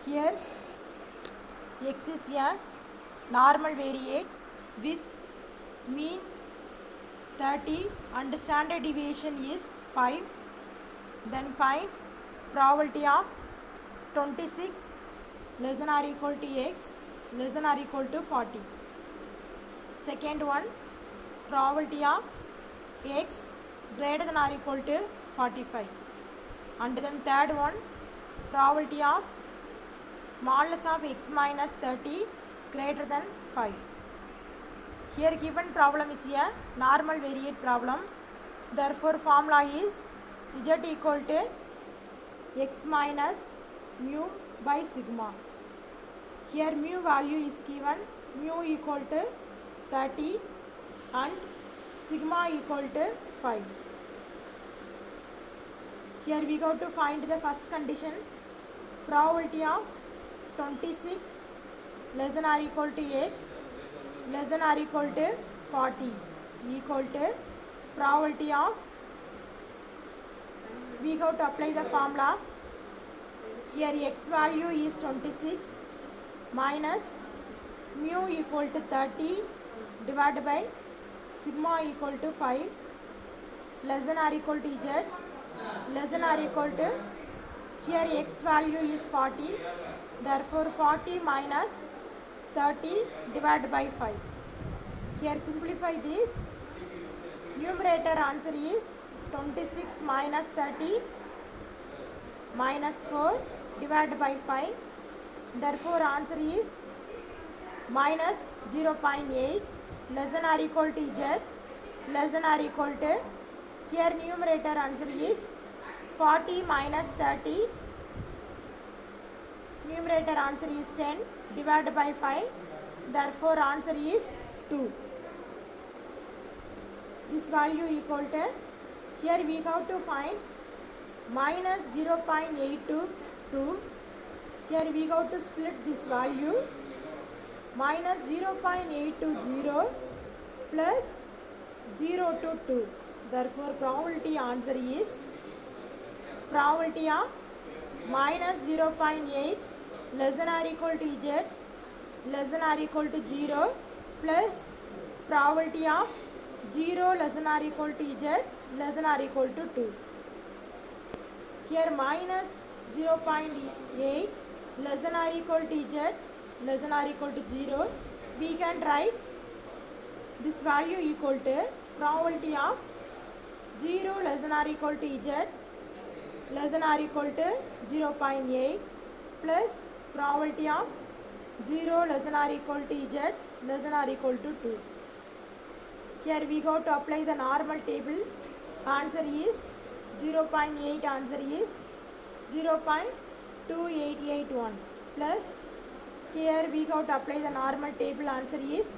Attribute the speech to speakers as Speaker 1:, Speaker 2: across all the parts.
Speaker 1: Here x is a normal variate with mean 30 and standard deviation is 5. Then find probability of 26 less than or equal to x less than or equal to 40. Second one, probability of x greater than or equal to 45. And then third one, probability of modulus of x minus 30 greater than 5. Here given problem is a normal variate problem. Therefore formula is z equal to x minus mu by sigma. Here mu value is given, mu equal to 30 and sigma equal to 5. Here we go to find the first condition, probability of 26 less than or equal to x less than or equal to 40 equal to probability of, we have to apply the formula. Here x value is 26 minus mu equal to 30 divided by sigma equal to 5 less than or equal to z less than or equal to, here x value is 40, therefore 40 minus 30 divided by 5. Here simplify this, numerator answer is 26 minus 30 minus 4 divided by 5, therefore answer is minus 0.8 less than or equal to z less than or equal to, here numerator answer is 40 minus 30, numerator answer is 10 divided by 5, therefore answer is 2. This value equal to, here we have to find minus 0.822, here we have to split this value, minus 0.820 plus 0 to 2. Therefore probability answer is probability of minus 0.8 less than or equal to z less than or equal to 0 plus probability of 0 less than or equal to z less than or equal to 2. Here minus 0.8 less than or equal to z less than or equal to 0, we can write this value equal to probability of 0 less than or equal to z less than or equal to 0.8 plus probability of 0 less than or equal to z less than or equal to 2. Here we go to apply the normal table, answer is 0.8, answer is 0.2881 plus, here we go to apply the normal table, answer is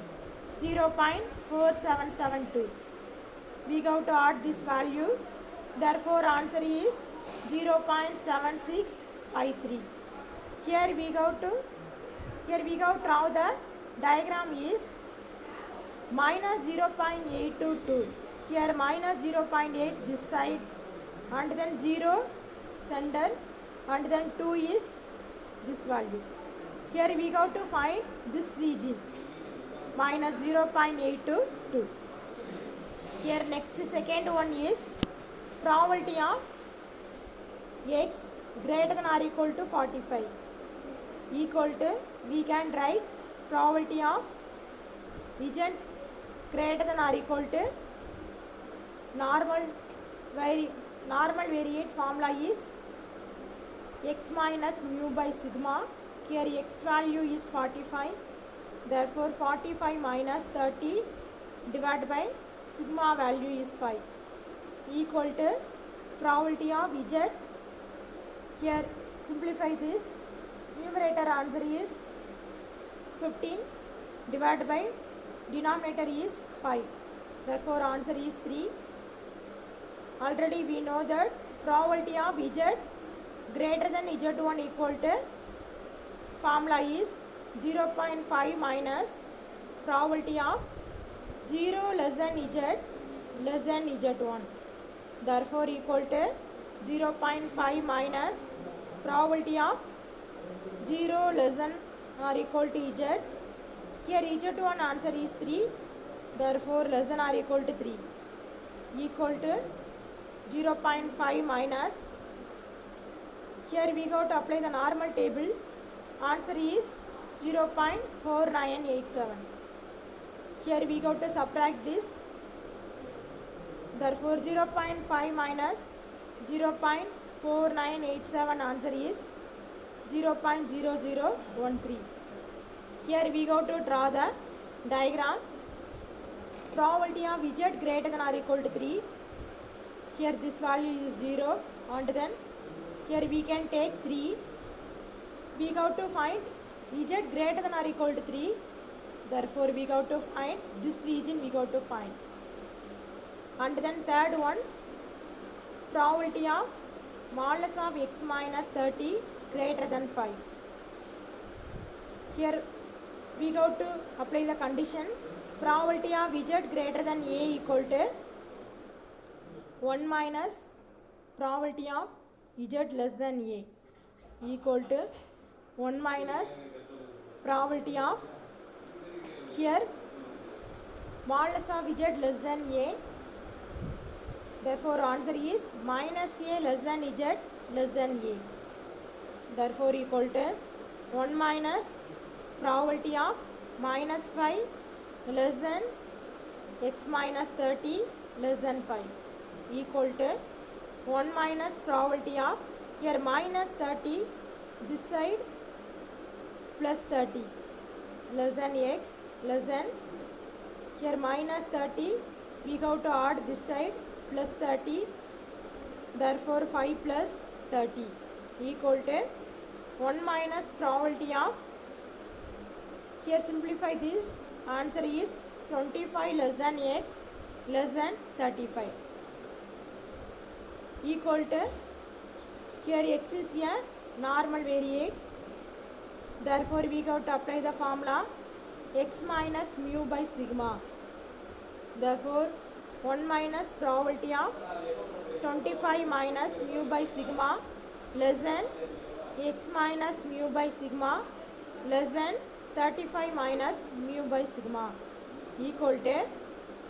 Speaker 1: 0.4772. We go to add this value, therefore answer is 0.7653. Here we go to draw the diagram is minus 0.822, here minus 0.8 this side and then 0 center and then 2 is this value. Here we go to find this region minus 0.822. Here next second one is probability of x greater than or equal to 45 equal to, we can write probability of z greater than or equal to normal variate formula is x minus mu by sigma. Here x value is 45, therefore 45 minus 30 divided by sigma value is 5 equal to probability of z. Here simplify this, numerator answer is 15 divided by denominator is 5, therefore answer is 3. Already we know that probability of z greater than z1 equal to, formula is 0.5 minus probability of 0 less than z less than z1, therefore equal to 0.5 minus probability of 0 less than or equal to z. Here z1 answer is 3, therefore less than or equal to 3, equal to 0.5 minus. Here we go to apply the normal table. Answer is 0.4987. Here we go to subtract this. Therefore 0.5 minus 0.4987 answer is 0.0013. Here we go to draw the diagram. Probability of z greater than or equal to 3. Here this value is 0, and then here we can take 3. We go to find z greater than or equal to 3. Therefore we go to find this region, we go to find. And then third one, probability of modulus of x minus 30 greater than 5. Here we go to apply the condition. Probability of z greater than a equal to 1 minus probability of z less than a equal to 1 minus probability of, here modulus of z less than a, therefore answer is minus a less than z less than a, therefore equal to 1 minus probability of minus 5 less than x minus 30 less than 5 equal to 1 minus probability of, here minus 30 this side plus 30 less than x less than, here minus 30 we go to add this side plus 30, therefore 5 plus 30 equal to 1 minus probability of, here simplify this, answer is 25 less than x less than 35 equal to, here x is a normal variate, therefore we go to apply the formula x minus mu by sigma, therefore 1 minus probability of 25 minus mu by sigma less than x minus mu by sigma less than 35 minus mu by sigma equal to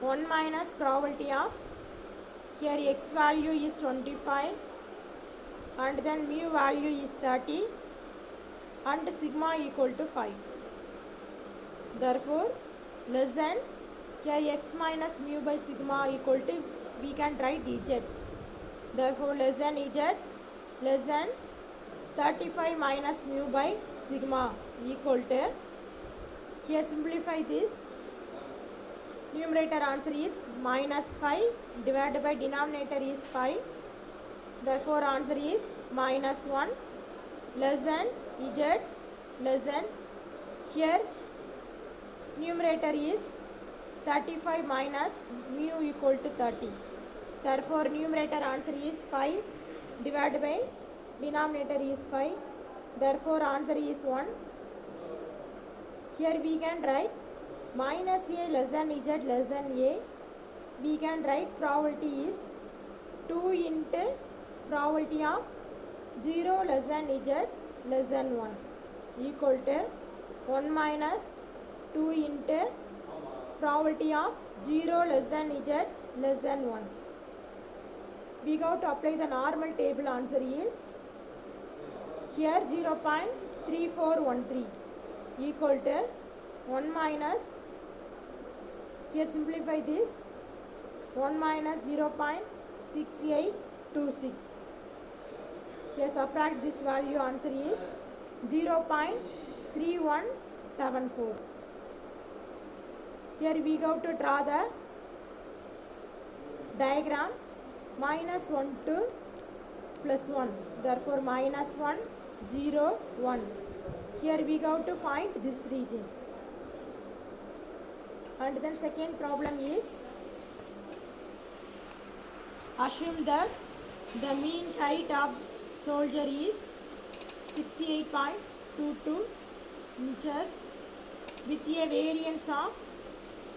Speaker 1: 1 minus probability of, here x value is 25 and then mu value is 30 and sigma equal to 5. Therefore less than, here x minus mu by sigma equal to, we can write z. Therefore less than z less than 35 minus mu by sigma equal to, here simplify this, numerator answer is minus 5 divided by denominator is 5, therefore answer is minus 1 less than z less than, here numerator is 35 minus mu equal to 30, therefore numerator answer is 5 divided by denominator is 5, therefore answer is 1. Here we can write minus a less than z less than a, we can write probability is 2 into probability of 0 less than z less than 1 equal to 1 minus 2 into probability of 0 less than z less than 1. We go to apply the normal table, answer is, here 0.3413 equal to 1 minus, here simplify this, 1 minus 0.6826, here subtract this value, answer is 0.3174. Here we go to draw the diagram, minus 1 to plus 1, therefore minus 1 0 1. Here we go to find this region. And then second problem is, assume that the mean height of soldier is 68.22 inches with a variance of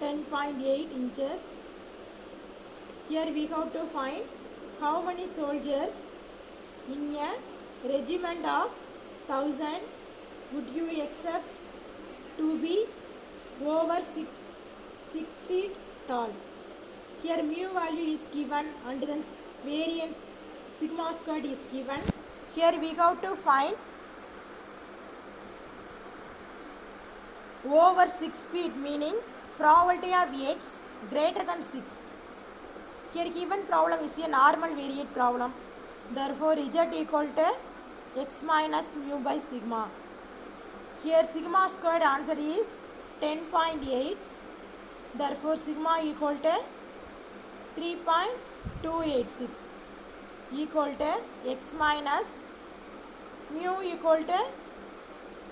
Speaker 1: 10.8 inches. Here we have to find how many soldiers in a regiment of 1000 would you accept to be over 6 feet tall? Here mu value is given and then variance sigma squared is given. Here we have to find over 6 feet, meaning probability of x greater than 6. Here given problem is a normal variate problem. Therefore z equal to x minus mu by sigma. Here sigma squared answer is 10.8. Therefore sigma equal to 3.286 equal to x minus mu equal to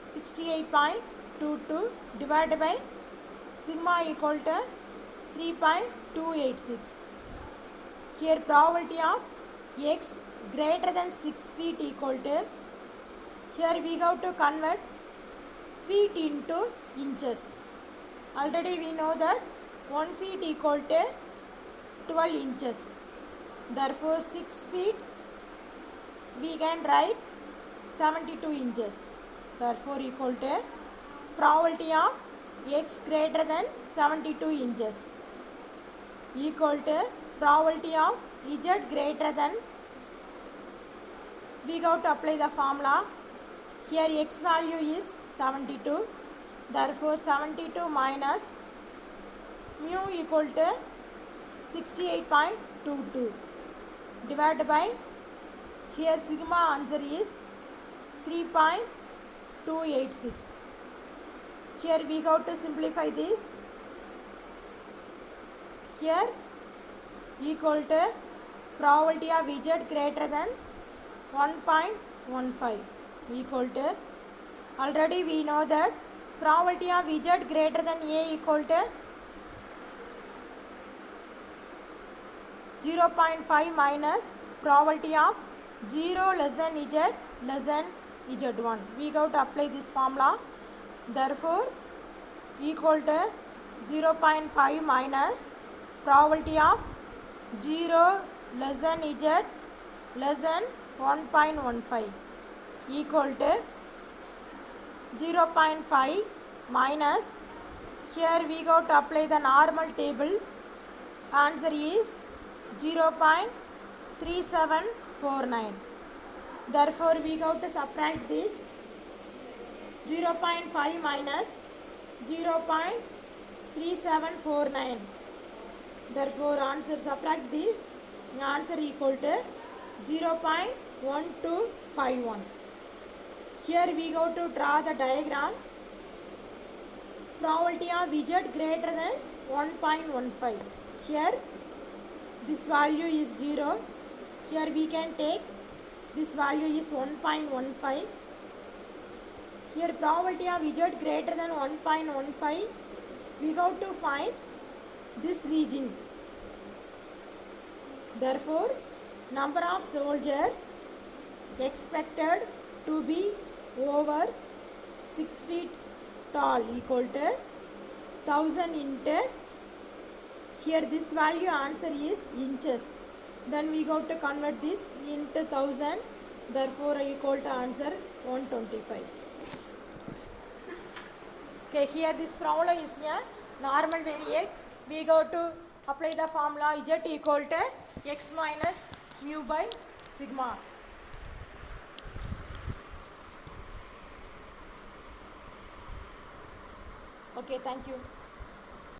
Speaker 1: 68.22 divided by sigma equal to 3.286. Here probability of x greater than 6 feet equal to, here we have to convert feet into inches. Already we know that 1 feet equal to 12 inches. Therefore 6 feet we can write 72 inches. Therefore equal to probability of x greater than 72 inches equal to probability of z greater than, we have to apply the formula. Here x value is 72. Therefore 72 minus mu equal to 68.22 divided by, here sigma answer is 3.286. Here we have to simplify this. Here equal to probability of z greater than 1.15 equal to, already we know that probability of z greater than a equal to 0.5 minus probability of 0 less than z less than z1. We have to apply this formula. Therefore equal to 0.5 minus probability of 0 less than z less than 1.15 equal to 0.5 minus, here we have to apply the normal table. Answer is 0.3749. Therefore we have to subtract this. 0.5 minus 0.3749. Therefore answer, subtract this, answer equal to 0.1251. Here we go to draw the diagram. Probability of z greater than 1.15. Here this value is 0. Here we can take this value is 1.15. Here probability of z greater than 1.15. We have to find this region. Therefore number of soldiers expected to be over 6 feet tall equal to 1000 into, here this value answer is inches. Then we go to convert this into 1000. Therefore equal to answer 125. Okay, here this problem is a normal variate. We go to apply the formula z equal to x minus mu by sigma. Okay, thank you.